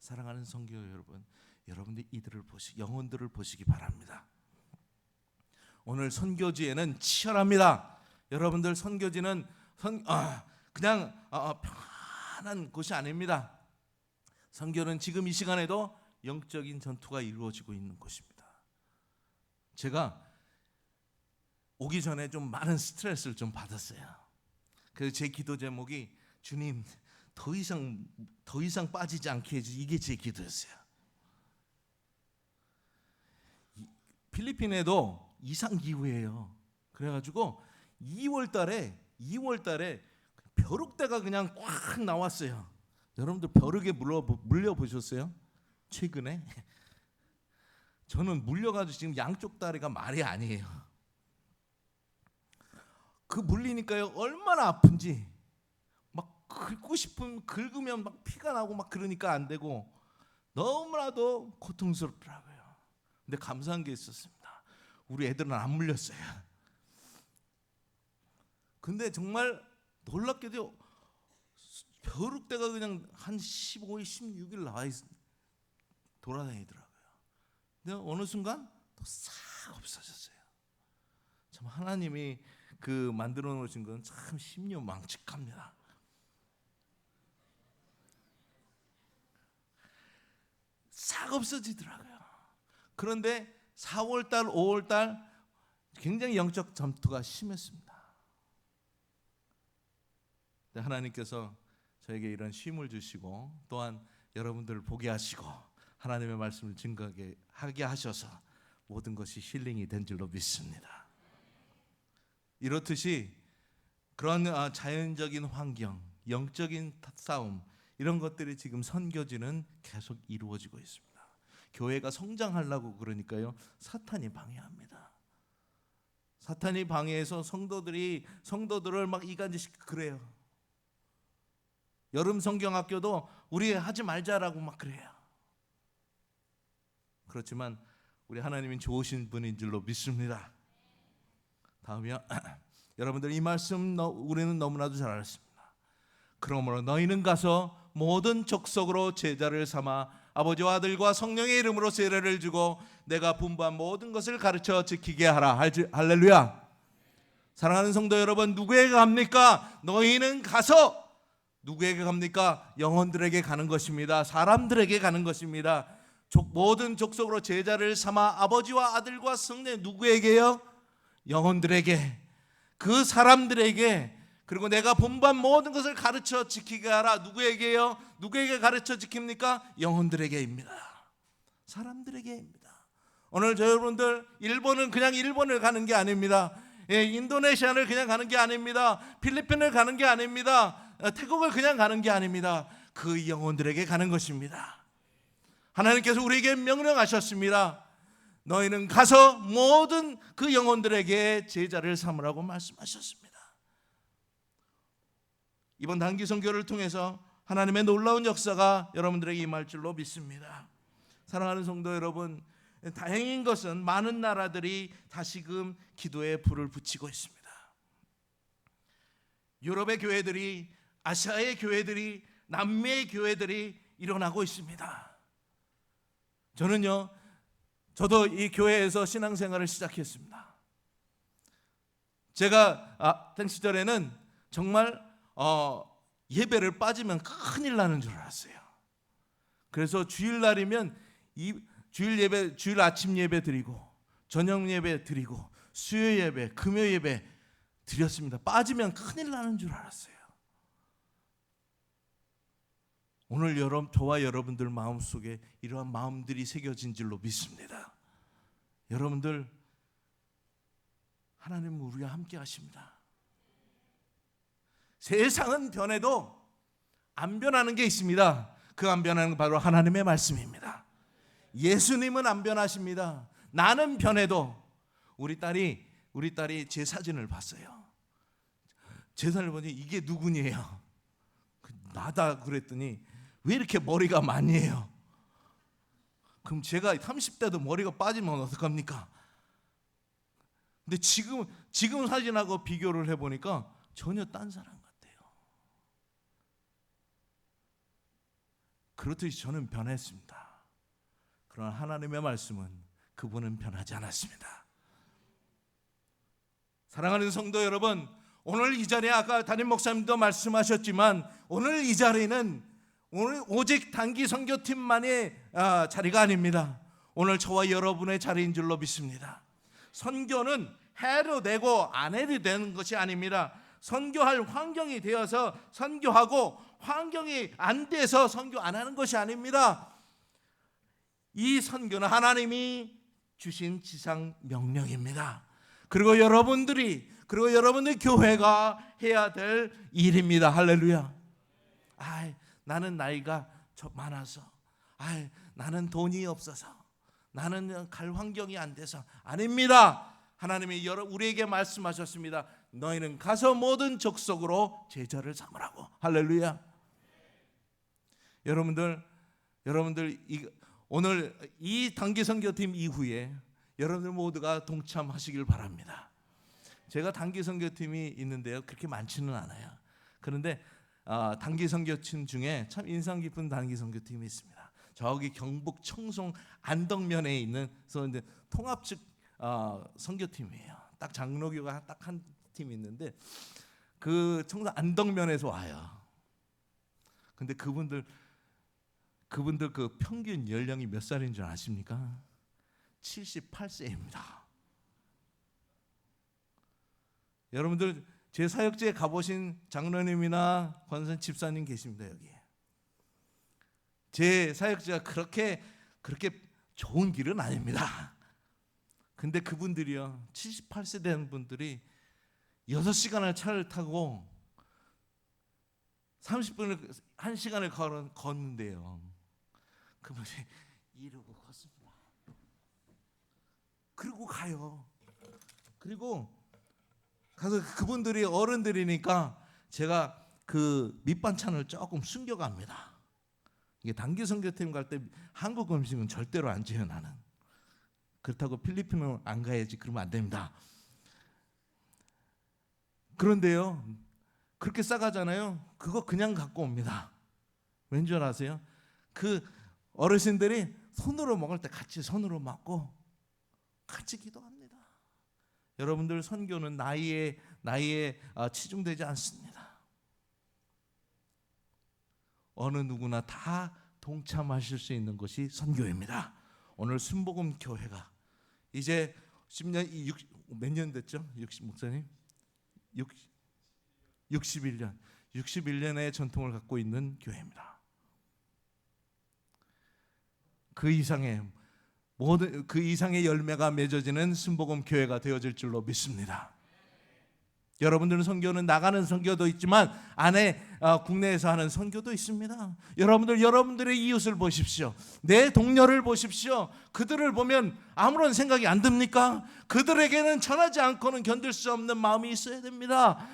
[SPEAKER 1] 사랑하는 성도 여러분, 여러분들이 이들을 영혼들을 보시기 바랍니다. 오늘 선교지에는 치열합니다. 여러분들 선교지는 그냥 편한 곳이 아닙니다. 선교는 지금 이 시간에도 영적인 전투가 이루어지고 있는 곳입니다. 제가 오기 전에 좀 많은 스트레스를 좀 받았어요. 그래서 제 기도 제목이 주님 더 이상 빠지지 않게 해주세요. 이게 제 기도였어요. 필리핀에도 이상기후예요. 그래가지고 2월달에 벼룩대가 그냥 꽉 나왔어요. 여러분들 벼룩에 물려 보셨어요? 최근에? 저는 물려가지고 지금 양쪽 다리가 말이 아니에요. 그 물리니까요 얼마나 아픈지 막 긁으면 막 피가 나고 막 그러니까 안 되고 너무나도 고통스럽더라고요. 근데 감사한 게 있었습니다. 우리 애들은 안 물렸어요. 근데 정말 놀랍게도 벼룩대가 그냥 한 15일, 16일 나와 돌아다니더라고요. 근데 어느 순간 또 싹 없어졌어요. 참 하나님이 그 만들어 놓으신 건 참 신묘망측합니다. 싹 없어지더라고요. 그런데 4월달, 5월달 굉장히 영적 전투가 심했습니다. 하나님께서 저에게 이런 쉼을 주시고 또한 여러분들을 보게 하시고 하나님의 말씀을 증거하게 하게 하셔서 모든 것이 힐링이 된 줄로 믿습니다. 이렇듯이 그런 자연적인 환경, 영적인 싸움 이런 것들이 지금 선교지는 계속 이루어지고 있습니다. 교회가 성장하려고 그러니까요 사탄이 방해합니다. 사탄이 방해해서 성도들을 막 이간질시키고 그래요. 여름 성경학교도 우리 하지 말자라고 막 그래요. 그렇지만 우리 하나님은 좋으신 분인 줄로 믿습니다. 다음이요. 여러분들 이 말씀 우리는 너무나도 잘 알았습니다. 그러므로 너희는 가서 모든 족속으로 제자를 삼아 아버지와 아들과 성령의 이름으로 세례를 주고 내가 분부한 모든 것을 가르쳐 지키게 하라. 할렐루야. 사랑하는 성도 여러분, 누구에게 갑니까? 너희는 가서 누구에게 갑니까? 영혼들에게 가는 것입니다. 사람들에게 가는 것입니다. 모든 족속으로 제자를 삼아 아버지와 아들과 성령 누구에게요? 영혼들에게, 그 사람들에게, 그리고 내가 분부한 모든 것을 가르쳐 지키게 하라. 누구에게요? 누구에게 가르쳐 지킵니까? 영혼들에게입니다. 사람들에게입니다. 오늘 여러분들 일본은 그냥 일본을 가는 게 아닙니다. 인도네시아를 그냥 가는 게 아닙니다. 필리핀을 가는 게 아닙니다. 태국을 그냥 가는 게 아닙니다. 그 영혼들에게 가는 것입니다. 하나님께서 우리에게 명령하셨습니다. 너희는 가서 모든 그 영혼들에게 제자를 삼으라고 말씀하셨습니다. 이번 단기 선교를 통해서 하나님의 놀라운 역사가 여러분들에게 임할 줄로 믿습니다. 사랑하는 성도 여러분, 다행인 것은 많은 나라들이 다시금 기도에 불을 붙이고 있습니다. 유럽의 교회들이, 아시아의 교회들이, 남미의 교회들이 일어나고 있습니다. 저도 이 교회에서 신앙생활을 시작했습니다. 제가 학생 시절에는 정말 예배를 빠지면 큰일 나는 줄 알았어요. 그래서 주일날이면 주일 아침 예배 드리고 저녁 예배 드리고 수요 예배, 금요 예배 드렸습니다. 빠지면 큰일 나는 줄 알았어요. 오늘 저와 여러분들 마음속에 이러한 마음들이 새겨진 줄로 믿습니다. 여러분들, 하나님은 우리와 함께 하십니다. 세상은 변해도 안 변하는 게 있습니다. 그 안 변하는 건 바로 하나님의 말씀입니다. 예수님은 안 변하십니다. 나는 변해도 우리 딸이 제 사진을 봤어요. 제 사진을 보니 이게 누구니에요? 나다 그랬더니 왜 이렇게 머리가 많이에요? 그럼 제가 30대도 머리가 빠지면 어떡합니까? 근데 지금 사진하고 비교를 해보니까 전혀 딴 사람 같아요. 그렇듯이 저는 변했습니다. 그러나 하나님의 말씀은 그분은 변하지 않았습니다. 사랑하는 성도 여러분, 오늘 이 자리에 아까 담임 목사님도 말씀하셨지만 오늘 이 자리는 오늘 오직 단기 선교팀만의 자리가 아닙니다. 오늘 저와 여러분의 자리인 줄로 믿습니다. 선교는 해도 되고 안 해도 되는 것이 아닙니다. 선교할 환경이 되어서 선교하고 환경이 안 돼서 선교 안 하는 것이 아닙니다. 이 선교는 하나님이 주신 지상 명령입니다. 그리고 여러분들 교회가 해야 될 일입니다. 할렐루야. 나는 나이가 많아서, 나는 돈이 없어서, 나는 갈 환경이 안 돼서. 아닙니다. 하나님이 우리에게 말씀하셨습니다. 너희는 가서 모든 족속으로 제자를 삼으라고. 할렐루야. 여러분들 오늘 이 단기 선교팀 이후에 여러분들 모두가 동참하시길 바랍니다. 제가 단기 선교팀이 있는데요, 그렇게 많지는 않아요. 그런데 단기 선교팀 중에 참 인상 깊은 단기 선교팀이 있습니다. 저기 경북 청송 안덕면에 있는 통합측 선교팀이에요. 딱 장로교가 딱 한 팀이 있는데 그 청송 안덕면에서 와요. 근데 그분들 그 평균 연령이 몇 살인 줄 아십니까? 78세입니다. 여러분들 제 사역지에 가보신 장로님이나 권선 집사님 계십니다. 여기 제 사역지가 그렇게 좋은 길은 아닙니다. 근데 그분들이요, 78세 된 분들이 6시간을 차를 타고 30분을 1시간을 걷는데요. 그분이 이러고 걷습니다. 그리고 가요. 그리고 가서 그분들이 어른들이니까 제가 그 밑반찬을 조금 숨겨갑니다. 이게 단기 선교팀 갈 때 한국 음식은 절대로 안 줘요. 나는 그렇다고 필리핀은 안 가야지 그러면 안 됩니다. 그런데요, 그렇게 싸가잖아요. 그거 그냥 갖고 옵니다. 왠 줄 아세요? 그 어르신들이 손으로 먹을 때 같이 손으로 먹고 같이 기도합니다. 여러분들 선교는 나이에 치중되지 않습니다. 어느 누구나 다 동참하실 수 있는 것이 선교입니다. 오늘 순복음 교회가 이제 10년 몇 년 됐죠? 목사님? 61년의 전통을 갖고 있는 교회입니다. 그 이상의 열매가 맺어지는 순복음 교회가 되어질 줄로 믿습니다. 여러분들은 선교는 나가는 선교도 있지만 안에 국내에서 하는 선교도 있습니다. 여러분들의 이웃을 보십시오. 내 동료를 보십시오. 그들을 보면 아무런 생각이 안 듭니까? 그들에게는 전하지 않고는 견딜 수 없는 마음이 있어야 됩니다.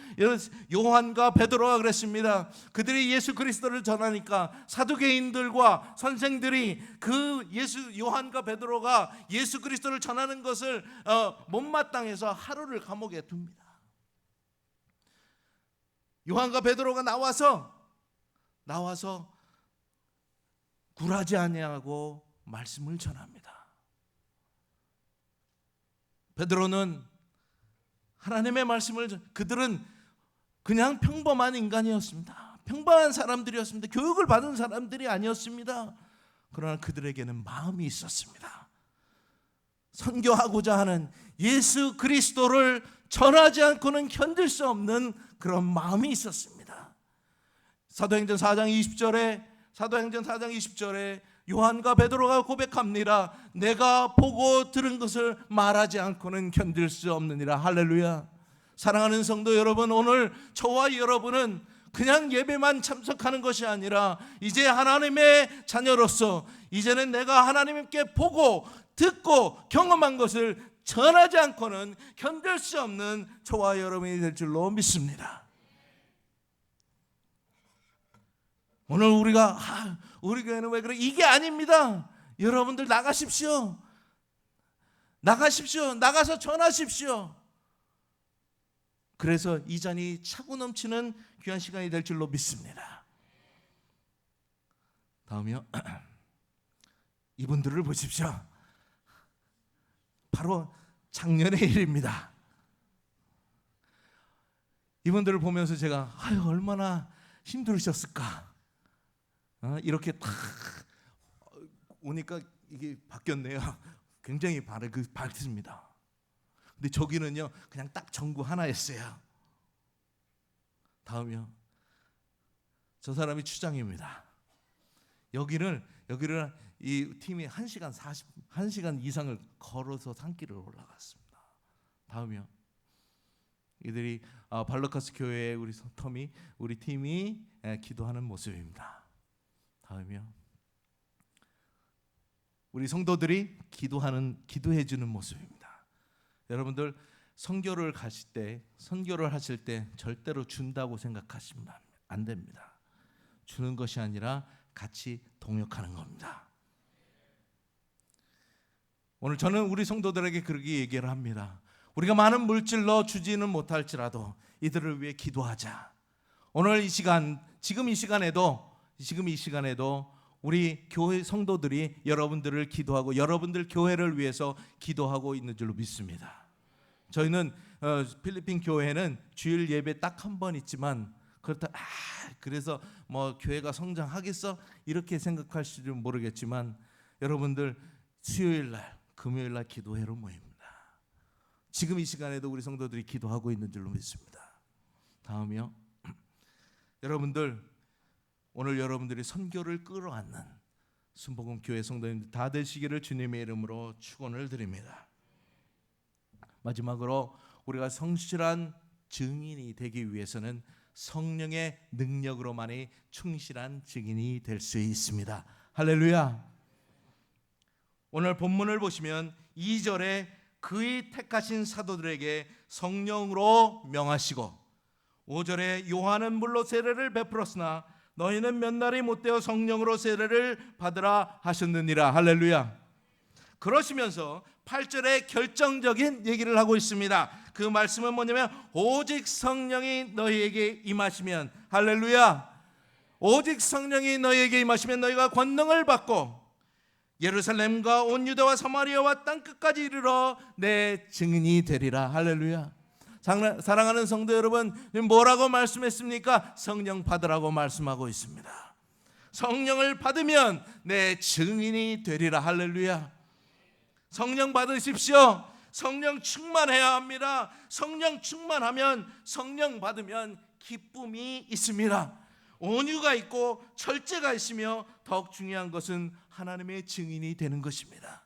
[SPEAKER 1] 요한과 베드로가 그랬습니다. 그들이 예수 그리스도를 전하니까 사두개인들과 선생들이 요한과 베드로가 예수 그리스도를 전하는 것을 못마땅해서 하루를 감옥에 둡니다. 요한과 베드로가 나와서 굴하지 아니하고 말씀을 전합니다. 베드로는 하나님의 말씀을 그들은 그냥 평범한 인간이었습니다. 평범한 사람들이었습니다. 교육을 받은 사람들이 아니었습니다. 그러나 그들에게는 마음이 있었습니다. 선교하고자 하는 예수 그리스도를 전하지 않고는 견딜 수 없는 그런 마음이 있었습니다. 사도행전 4장 20절에 요한과 베드로가 고백합니다. 내가 보고 들은 것을 말하지 않고는 견딜 수 없느니라. 할렐루야. 사랑하는 성도 여러분, 오늘 저와 여러분은 그냥 예배만 참석하는 것이 아니라 이제 하나님의 자녀로서 이제는 내가 하나님께 보고 듣고 경험한 것을 전하지 않고는 견딜 수 없는 저와 여러분이 될 줄로 믿습니다. 오늘 우리가 우리 교회는 왜 그래? 이게 아닙니다. 여러분들 나가십시오. 나가서 전하십시오. 그래서 이 잔이 차고 넘치는 귀한 시간이 될 줄로 믿습니다. 다음이요. 이분들을 보십시오. 바로 작년의 일입니다. 이분들을 보면서 제가 얼마나 힘들으셨을까. 이렇게 딱 오니까 이게 바뀌었네요. 굉장히 밝습니다. 근데 저기는요 그냥 딱 전구 하나였어요. 다음이요. 저 사람이 추장입니다. 여기를 이 팀이 1시간 이상을 걸어서 산길을 올라갔습니다. 다음이요. 이들이 발로카스 교회에 우리 팀이 기도하는 모습입니다. 다음이요. 우리 성도들이 기도해 주는 모습입니다. 여러분들 선교를 하실 때 절대로 준다고 생각하시면 안 됩니다. 주는 것이 아니라 같이 동역하는 겁니다. 오늘 저는 우리 성도들에게 그렇게 얘기를 합니다. 우리가 많은 물질로 주지는 못할지라도 이들을 위해 기도하자. 오늘 지금 이 시간에도 우리 교회 성도들이 여러분들을 기도하고 여러분들 교회를 위해서 기도하고 있는 줄로 믿습니다. 저희는 필리핀 교회는 주일 예배 딱 한 번 있지만 그래서 뭐 교회가 성장하겠어 이렇게 생각하실지 모르겠지만 여러분들 수요일날 금요일날 기도회로 모입니다. 지금 이 시간에도 우리 성도들이 기도하고 있는 줄로 믿습니다. 다음이요. 오늘 여러분들이 선교를 끌어안는 순복음 교회 성도님들 다 되시기를 주님의 이름으로 축원을 드립니다. 마지막으로 우리가 성실한 증인이 되기 위해서는 성령의 능력으로만이 충실한 증인이 될 수 있습니다. 할렐루야. 오늘 본문을 보시면 2절에 그의 택하신 사도들에게 성령으로 명하시고 5절에 요한은 물로 세례를 베풀었으나 너희는 몇 날이 못되어 성령으로 세례를 받으라 하셨느니라. 할렐루야. 그러시면서 8절에 결정적인 얘기를 하고 있습니다. 그 말씀은 뭐냐면 오직 성령이 너희에게 임하시면, 할렐루야, 오직 성령이 너희에게 임하시면 너희가 권능을 받고 예루살렘과 온 유다와 사마리아와 땅끝까지 이르러 내 증인이 되리라. 할렐루야. 사랑하는 성도 여러분, 뭐라고 말씀했습니까? 성령 받으라고 말씀하고 있습니다. 성령을 받으면 내 증인이 되리라. 할렐루야. 성령 받으십시오. 성령 충만해야 합니다. 성령 충만하면, 성령 받으면 기쁨이 있습니다. 온유가 있고 절제가 있으며 더욱 중요한 것은 하나님의 증인이 되는 것입니다.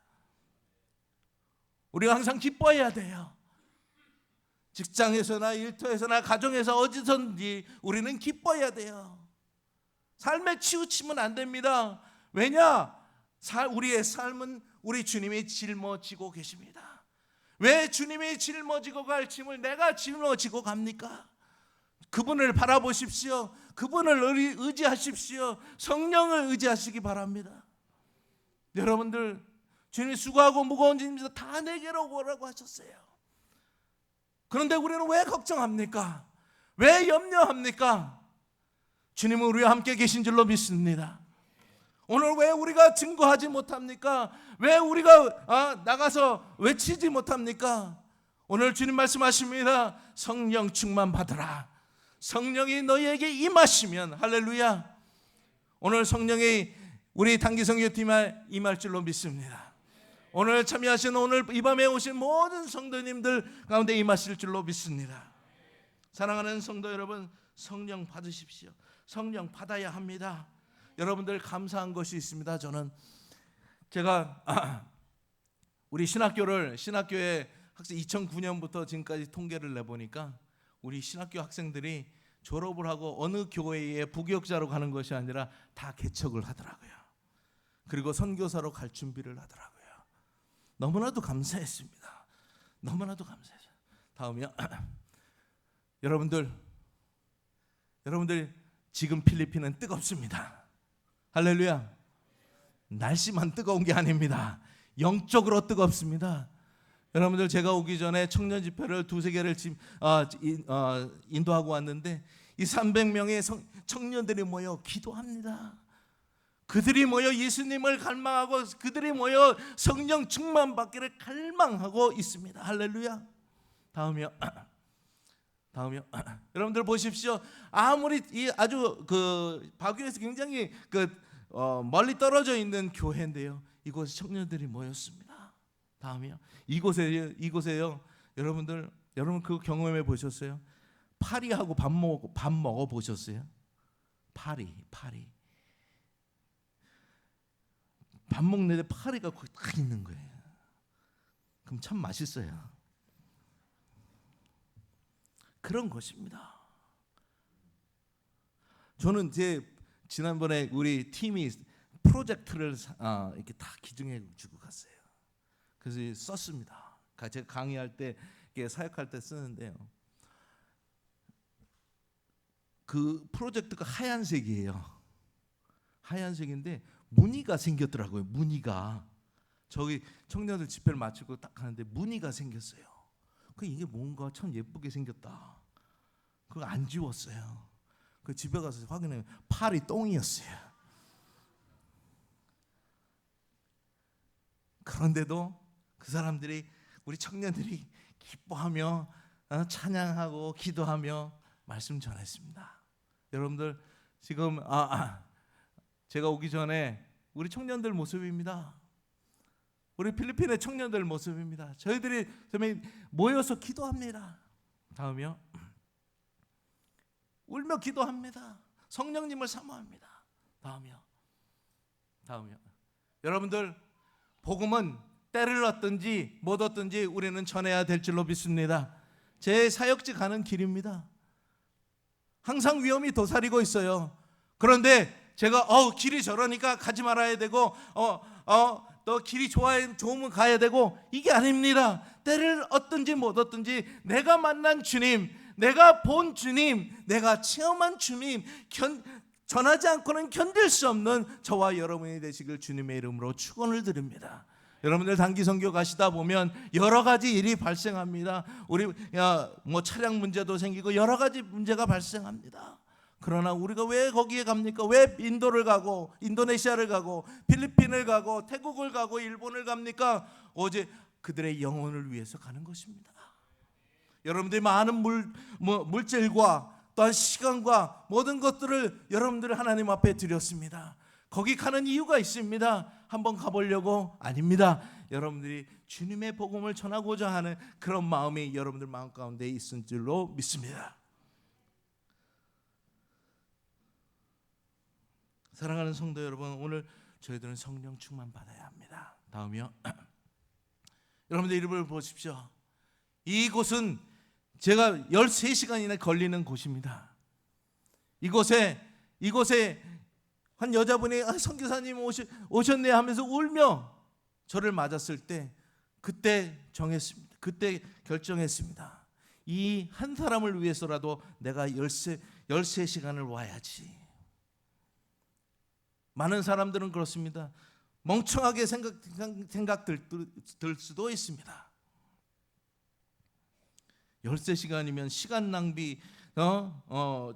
[SPEAKER 1] 우리가 항상 기뻐해야 돼요. 직장에서나 일터에서나 가정에서 어디서든지 우리는 기뻐해야 돼요. 삶에 치우치면 안 됩니다. 왜냐? 우리의 삶은 우리 주님이 짊어지고 계십니다. 왜 주님이 짊어지고 갈 짐을 내가 짊어지고 갑니까? 그분을 바라보십시오. 그분을 의지하십시오. 성령을 의지하시기 바랍니다. 여러분들, 주님이 수고하고 무거운 짐을 다 내게로 오라고 하셨어요. 그런데 우리는 왜 걱정합니까? 왜 염려합니까? 주님은 우리와 함께 계신 줄로 믿습니다. 오늘 왜 우리가 증거하지 못합니까? 왜 우리가 나가서 외치지 못합니까? 오늘 주님 말씀하십니다. 성령 충만 받으라. 성령이 너희에게 임하시면, 할렐루야, 오늘 성령이 우리 단기성교팀에 임할 줄로 믿습니다. 오늘 참여하신 이 밤에 오신 모든 성도님들 가운데 임하실 줄로 믿습니다. 사랑하는 성도 여러분, 성령 받으십시오. 성령 받아야 합니다. 여러분들 감사한 것이 있습니다. 제가 우리 신학교에 학생 2009년부터 지금까지 통계를 내보니까 우리 신학교 학생들이 졸업을 하고 어느 교회에 부교육자로 가는 것이 아니라 다 개척을 하더라고요. 그리고 선교사로 갈 준비를 하더라고요. 너무나도 감사했습니다. 너무나도 감사했어요. 다음이요. 여러분들 지금 필리핀은 뜨겁습니다. 할렐루야. 날씨만 뜨거운 게 아닙니다. 영적으로 뜨겁습니다. 여러분들, 제가 오기 전에 청년 집회를 두세 개를 인도하고 왔는데 이 300명의 청년들이 모여 기도합니다. 그들이 모여 예수님을 갈망하고 그들이 모여 성령 충만 받기를 갈망하고 있습니다. 할렐루야. 다음이요. 여러분들 보십시오. 아무리 아주 바교에서 굉장히 멀리 떨어져 있는 교회인데요, 이곳에 청년들이 모였습니다. 다음이요. 이곳에요. 여러분 그 경험해 보셨어요? 파리하고 밥 먹어 보셨어요? 파리. 밥 먹는데 파리가 거기 딱 있는 거예요. 그럼 참 맛있어요. 그런 것입니다. 저는 지난번에 우리 팀이 프로젝트를 이렇게 다 기증해 주고 갔어요. 그래서 썼습니다. 제가 강의할 때, 사역할 때 쓰는데요. 그 프로젝트가 하얀색이에요. 하얀색인데 무늬가 생겼더라고요. 무늬가. 저기 청년들 집회를 마치고 딱 하는데 무늬가 생겼어요. 이게 뭔가 참 예쁘게 생겼다. 그거 안 지웠어요. 그 집에 가서 확인해 파리 똥이었어요. 그런데도 그 사람들이, 우리 청년들이 기뻐하며 찬양하고 기도하며 말씀 전했습니다. 여러분들 지금 제가 오기 전에 우리 청년들 모습입니다. 우리 필리핀의 청년들 모습입니다. 저희들이 모여서 기도합니다. 다음이요. 울며 기도합니다. 성령님을 사모합니다. 다음이요. 여러분들, 복음은 때를 얻든지 못 얻든지 우리는 전해야 될 줄로 믿습니다. 제 사역지 가는 길입니다. 항상 위험이 도사리고 있어요. 그런데 제가 길이 저러니까 가지 말아야 되고 또 길이 좋으면 가야 되고, 이게 아닙니다. 때를 얻든지 못 얻든지 내가 만난 주님, 내가 본 주님, 내가 체험한 주님, 전하지 않고는 견딜 수 없는 저와 여러분이 되시길 주님의 이름으로 축원을 드립니다. 여러분들 단기 선교 가시다 보면 여러 가지 일이 발생합니다. 우리 차량 문제도 생기고 여러 가지 문제가 발생합니다. 그러나 우리가 왜 거기에 갑니까? 왜 인도를 가고 인도네시아를 가고 필리핀을 가고 태국을 가고 일본을 갑니까? 오직 그들의 영혼을 위해서 가는 것입니다. 여러분들이 많은 물질과 또한 시간과 모든 것들을 여러분들 하나님 앞에 드렸습니다. 거기 가는 이유가 있습니다. 한번 가보려고? 아닙니다. 여러분들이 주님의 복음을 전하고자 하는 그런 마음이 여러분들 마음 가운데 있을 줄로 믿습니다. 사랑하는 성도 여러분, 오늘 저희들은 성령 충만 받아야 합니다. 다음이요. 여러분들 이름을 보십시오. 이곳은 제가 13시간이나 걸리는 곳입니다. 이곳에 한 여자분이 선교사님 오셨네 하면서 울며 저를 맞았을 때 그때 결정했습니다. 이 한 사람을 위해서라도 내가 13시간을 와야지. 많은 사람들은 그렇습니다. 멍청하게 생각들 수도 있습니다. 13시간이면 시간 낭비,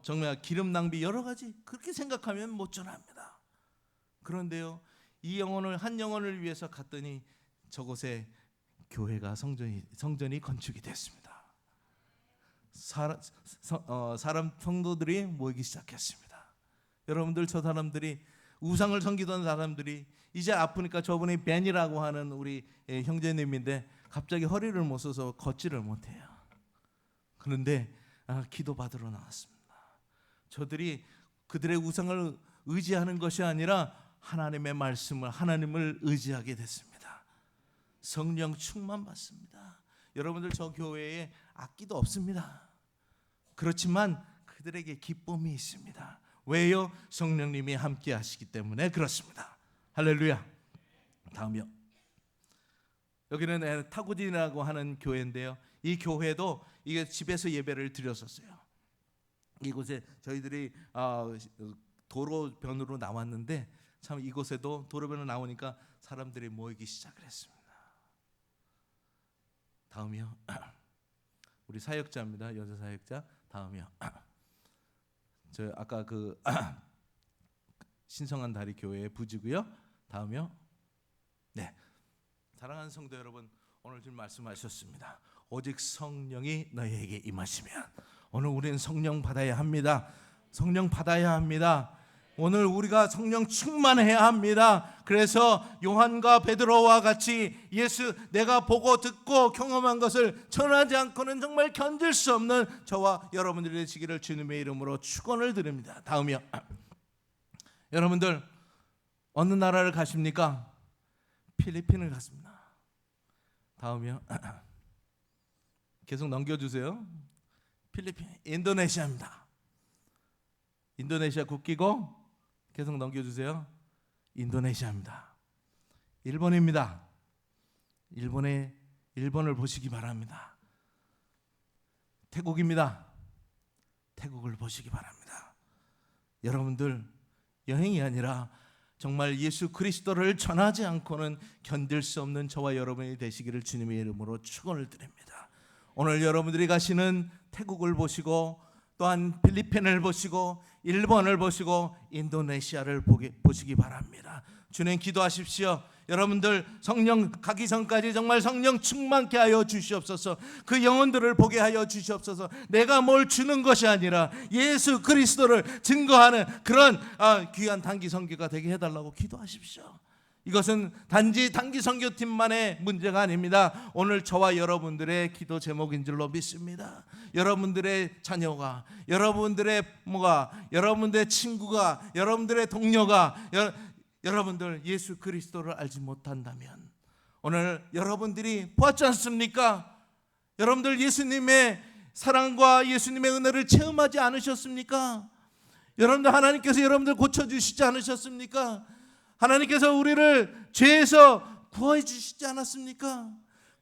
[SPEAKER 1] 정말 기름 낭비, 여러 가지 그렇게 생각하면 못 전합니다. 그런데요, 한 영혼을 위해서 갔더니 저곳에 교회가 성전이 건축이 됐습니다. 사람 성도들이 모이기 시작했습니다. 여러분들, 저 사람들이 우상을 섬기던 사람들이 이제 아프니까, 저분이 벤이라고 하는 우리 형제님인데 갑자기 허리를 못 써서 걷지를 못해요. 그런데 기도 받으러 나왔습니다. 저들이 그들의 우상을 의지하는 것이 아니라 하나님의 말씀을, 하나님을 의지하게 됐습니다. 성령 충만 받습니다. 여러분들, 저 교회에 악기도 없습니다. 그렇지만 그들에게 기쁨이 있습니다. 왜요? 성령님이 함께 하시기 때문에 그렇습니다. 할렐루야. 다음이요. 여기는 타구딘이라고 하는 교회인데요. 이 교회도 이게 집에서 예배를 드렸었어요. 이곳에 저희들이 도로변으로 나왔는데 참 이곳에도 도로변으로 나오니까 사람들이 모이기 시작을 했습니다. 다음이요. 우리 사역자입니다. 여자 사역자. 다음이요. 저 아까 그 신성한 다리 교회의 부지고요. 다음이요. 네. 사랑하는 성도 여러분, 오늘 좀 말씀하셨습니다. 오직 성령이 너희에게 임하시면, 오늘 우리는 성령 받아야 합니다. 성령 받아야 합니다. 오늘 우리가 성령 충만해야 합니다. 그래서 요한과 베드로와 같이 예수 내가 보고 듣고 경험한 것을 전하지 않고는 정말 견딜 수 없는 저와 여러분들이 되시기를 주님의 이름으로 축원을 드립니다. 다음이요. 여러분들 어느 나라를 가십니까? 필리핀을 갔습니다. 다음이요. 계속 넘겨주세요. 필리핀, 인도네시아입니다. 인도네시아 국기고 계속 넘겨주세요. 인도네시아입니다. 일본입니다. 일본을 보시기 바랍니다. 태국입니다. 태국을 보시기 바랍니다. 여러분들 여행이 아니라 정말 예수 그리스도를 전하지 않고는 견딜 수 없는 저와 여러분이 되시기를 주님의 이름으로 축원을 드립니다. 오늘 여러분들이 가시는 태국을 보시고 또한 필리핀을 보시고 일본을 보시고 인도네시아를 보시기 바랍니다. 주님 기도하십시오. 여러분들 성령 가기 전까지 정말 성령 충만케 하여 주시옵소서. 그 영혼들을 보게 하여 주시옵소서. 내가 뭘 주는 것이 아니라 예수 그리스도를 증거하는 그런 귀한 단기 선교가 되게 해달라고 기도하십시오. 이것은 단지 단기 선교팀만의 문제가 아닙니다. 오늘 저와 여러분들의 기도 제목인 줄로 믿습니다. 여러분들의 자녀가, 여러분들의 부모가, 여러분들의 친구가, 여러분들의 동료가, 여러분들 예수 그리스도를 알지 못한다면 오늘 여러분들이 보았지 않습니까? 여러분들 예수님의 사랑과 예수님의 은혜를 체험하지 않으셨습니까? 여러분들 하나님께서 여러분들 고쳐주시지 않으셨습니까? 하나님께서 우리를 죄에서 구원해 주시지 않았습니까?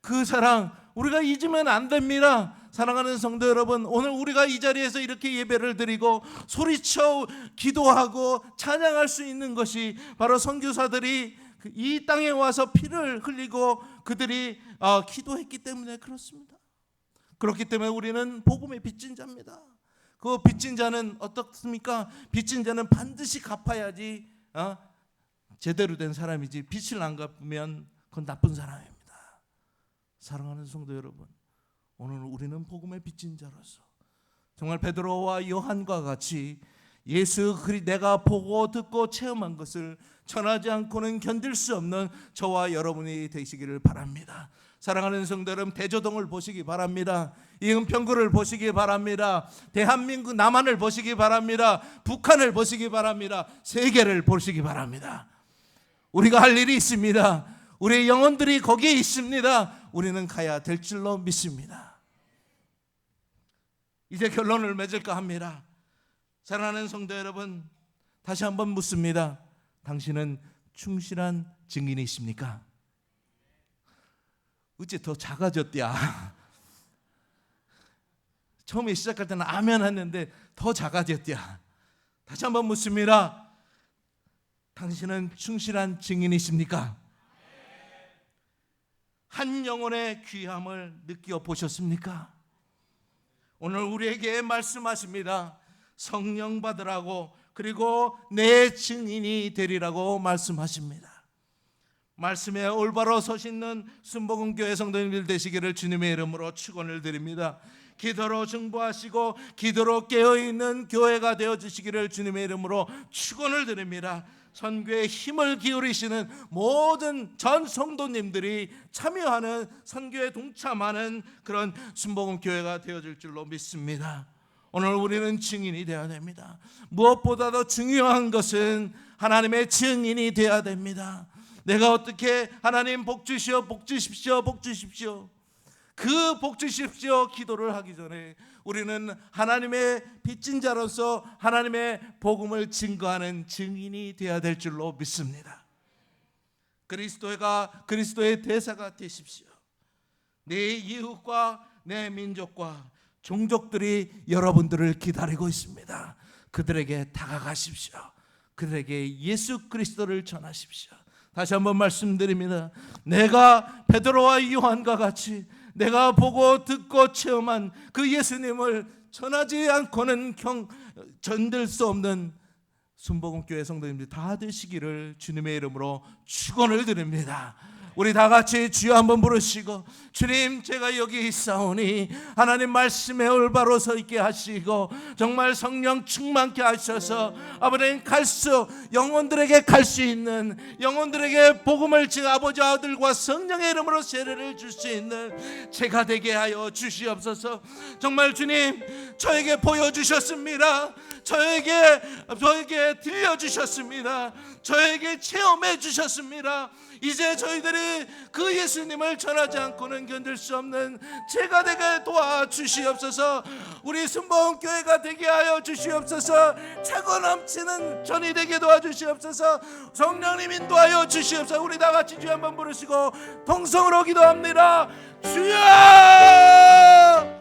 [SPEAKER 1] 그 사랑 우리가 잊으면 안 됩니다. 사랑하는 성도 여러분, 오늘 우리가 이 자리에서 이렇게 예배를 드리고 소리쳐 기도하고 찬양할 수 있는 것이 바로 선교사들이 이 땅에 와서 피를 흘리고 그들이 기도했기 때문에 그렇습니다. 그렇기 때문에 우리는 복음의 빚진 자입니다. 그 빚진 자는 어떻습니까? 빚진 자는 반드시 갚아야지 제대로 된 사람이지, 빚을 안 갚으면 그건 나쁜 사람입니다. 사랑하는 성도 여러분, 오늘 우리는 복음의 빚진 자로서 정말 베드로와 요한과 같이 예수 그리스도 내가 보고 듣고 체험한 것을 전하지 않고는 견딜 수 없는 저와 여러분이 되시기를 바랍니다. 사랑하는 성도 여러분, 대조동을 보시기 바랍니다. 이 은평구를 보시기 바랍니다. 대한민국 남한을 보시기 바랍니다. 북한을 보시기 바랍니다. 세계를 보시기 바랍니다. 우리가 할 일이 있습니다. 우리의 영혼들이 거기에 있습니다. 우리는 가야 될 줄로 믿습니다. 이제 결론을 맺을까 합니다. 사랑하는 성도 여러분, 다시 한번 묻습니다. 당신은 충실한 증인이십니까? 어째 더 작아졌대야. 처음에 시작할 때는 아멘 했는데 더 작아졌대야. 다시 한번 묻습니다. 당신은 충실한 증인이십니까? 한 영혼의 귀함을 느껴 보셨습니까? 오늘 우리에게 말씀하십니다. 성령 받으라고, 그리고 내 증인이 되리라고 말씀하십니다. 말씀에 올바로 서시는 순복음교회 성도님들 되시기를 주님의 이름으로 축원을 드립니다. 기도로 증보하시고 기도로 깨어있는 교회가 되어주시기를 주님의 이름으로 축원을 드립니다. 선교에 힘을 기울이시는 모든 전 성도님들이 참여하는 선교에 동참하는 그런 순복음교회가 되어질 줄로 믿습니다. 오늘 우리는 증인이 되어야 됩니다. 무엇보다도 중요한 것은 하나님의 증인이 되어야 됩니다. 내가 어떻게 하나님 복 주시오, 복 주십시오, 복 주십시오. 그 복 주십시오 기도를 하기 전에 우리는 하나님의 빚진 자로서 하나님의 복음을 증거하는 증인이 되어야 될 줄로 믿습니다. 그리스도의 대사가 되십시오. 내 이웃과 내 민족과 종족들이 여러분들을 기다리고 있습니다. 그들에게 다가가십시오. 그들에게 예수 그리스도를 전하십시오. 다시 한번 말씀드립니다. 내가 베드로와 요한과 같이 내가 보고 듣고 체험한 그 예수님을 전하지 않고는 견딜 수 없는 순복음교회 성도님들 다 되시기를 주님의 이름으로 축원을 드립니다. 우리 다 같이 주여 한번 부르시고, 주님 제가 여기 있사오니 하나님 말씀에 올바로 서 있게 하시고 정말 성령 충만케 하셔서 아버님 영혼들에게 갈 수 있는, 영혼들에게 복음을 지금 아버지 아들과 성령의 이름으로 세례를 줄 수 있는 제가 되게 하여 주시옵소서. 정말 주님 저에게 보여주셨습니다. 저에게 들려주셨습니다. 저에게 체험해 주셨습니다. 이제 저희들이 그 예수님을 전하지 않고는 견딜 수 없는 제가 되게 도와주시옵소서. 우리 순복음교회가 되게 하여 주시옵소서. 차고 넘치는 전이 되게 도와주시옵소서. 성령님 인도하여 주시옵소서. 우리 다 같이 주여 한번 부르시고 동성으로 기도합니다. 주여!